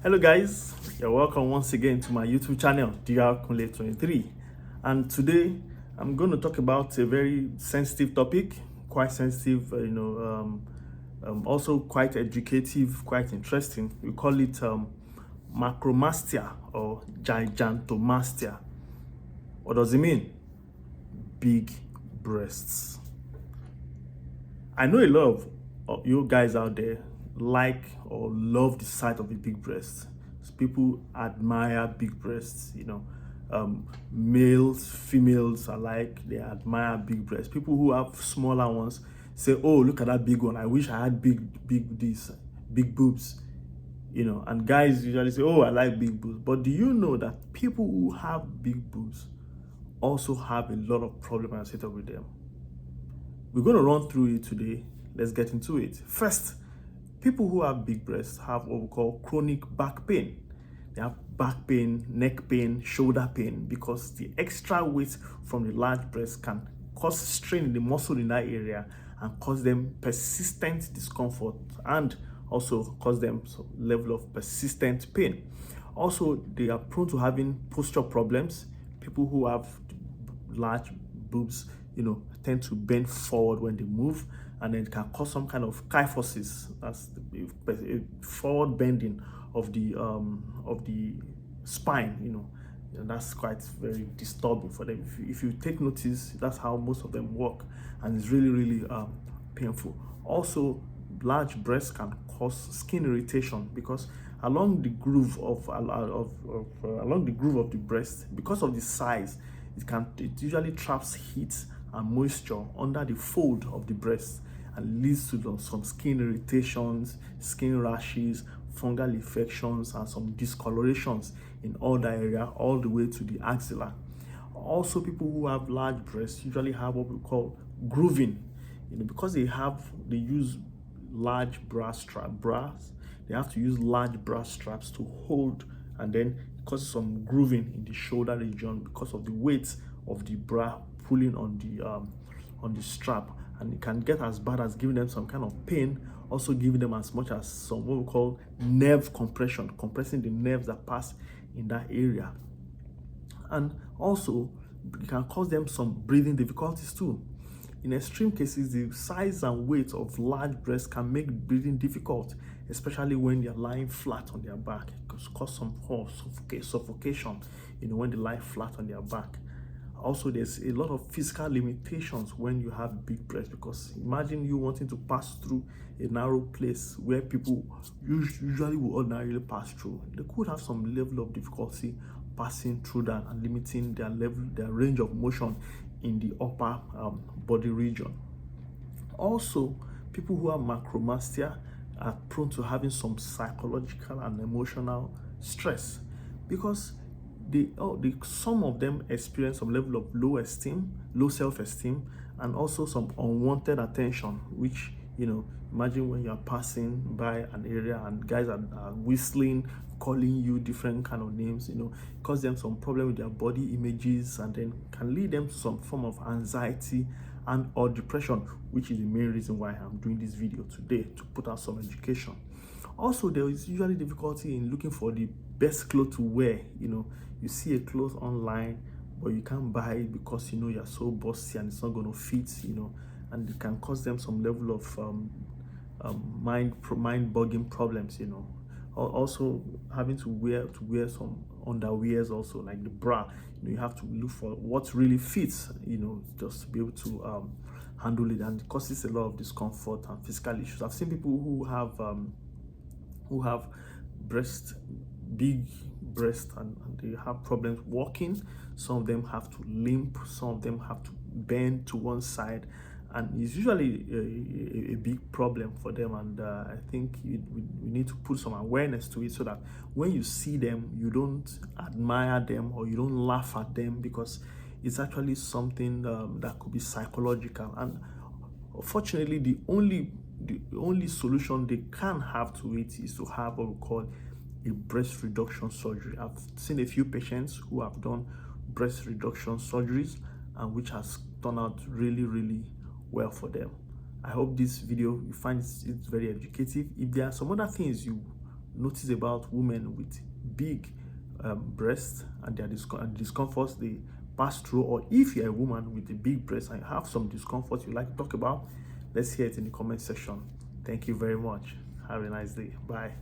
Hello guys, you're welcome once again to my YouTube channel, drkunle23. And today I'm going to talk about a very sensitive topic, quite sensitive, also quite educative, quite interesting. We call it Macromastia or gigantomastia. What does it mean? Big breasts. I know a lot of you guys out there like or love the sight of a big breast. So people admire big breasts, males, females alike, they admire big breasts. People who have smaller ones say, oh, look at that big one. I wish I had big boobs, and guys usually say, oh, I like big boobs. But do you know that people who have big boobs also have a lot of problems associated with them? We're going to run through it today. Let's get into it. First, people who have big breasts have what we call chronic back pain. They have back pain, neck pain, shoulder pain, because the extra weight from the large breast can cause strain in the muscle in that area and cause them persistent discomfort and also cause them some level of persistent pain. Also, they are prone to having posture problems. People who have large boobs, tend to bend forward when they move, and then it can cause some kind of kyphosis. That's the forward bending of the spine. And that's quite very disturbing for them. If you take notice, that's how most of them work, and it's really painful. Also, large breasts can cause skin irritation because along the groove of the breast, because of the size, it usually traps heat and moisture under the fold of the breast and leads to some skin irritations, skin rashes, fungal infections, and some discolorations in all that area, all the way to the axilla. Also, people who have large breasts usually have what we call grooving, because they use large they have to use large bra straps to hold, and then it causes some grooving in the shoulder region because of the weight of the bra pulling on the strap, and it can get as bad as giving them some kind of pain, also giving them as much as some what we call nerve compression, compressing the nerves that pass in that area. And also it can cause them some breathing difficulties too. In extreme cases, the size and weight of large breasts can make breathing difficult, especially when they're lying flat on their back. It could cause some suffocation, when they lie flat on their back. Also, there's a lot of physical limitations when you have big breasts, because imagine you wanting to pass through a narrow place where people usually will ordinarily pass through. They could have some level of difficulty passing through that and limiting their range of motion in the upper body region. Also, people who have macromastia are prone to having some psychological and emotional stress, because some of them experience some level of low self-esteem, and also some unwanted attention, which, imagine when you're passing by an area and guys are whistling, calling you different kind of names, cause them some problem with their body images, and then can lead them to some form of anxiety and or depression, which is the main reason why I'm doing this video today, to put out some education. Also, there is usually difficulty in looking for the best clothes to wear. You see a clothes online, but you can't buy it because you're so busty and it's not going to fit, and it can cause them some level of mind-boggling problems. Also, having to wear some underwears, also like the bra. You have to look for what really fits, just to be able to handle it, and it causes a lot of discomfort and physical issues. I've seen people who have big breast, and they have problems walking. Some of them have to limp, some of them have to bend to one side, and it's usually a big problem for them. And I think we need to put some awareness to it, so that when you see them, you don't admire them or you don't laugh at them, because it's actually something that could be psychological. And unfortunately, the only solution they can have to it is to have what we call a breast reduction surgery. I've seen a few patients who have done breast reduction surgeries, and which has turned out really well for them. I hope this video, you find it very educative. If there are some other things you notice about women with big breasts and their discomforts they pass through, or if you're a woman with a big breast and have some discomfort you like to talk about, let's hear it in the comment section. Thank you very much. Have a nice day. Bye.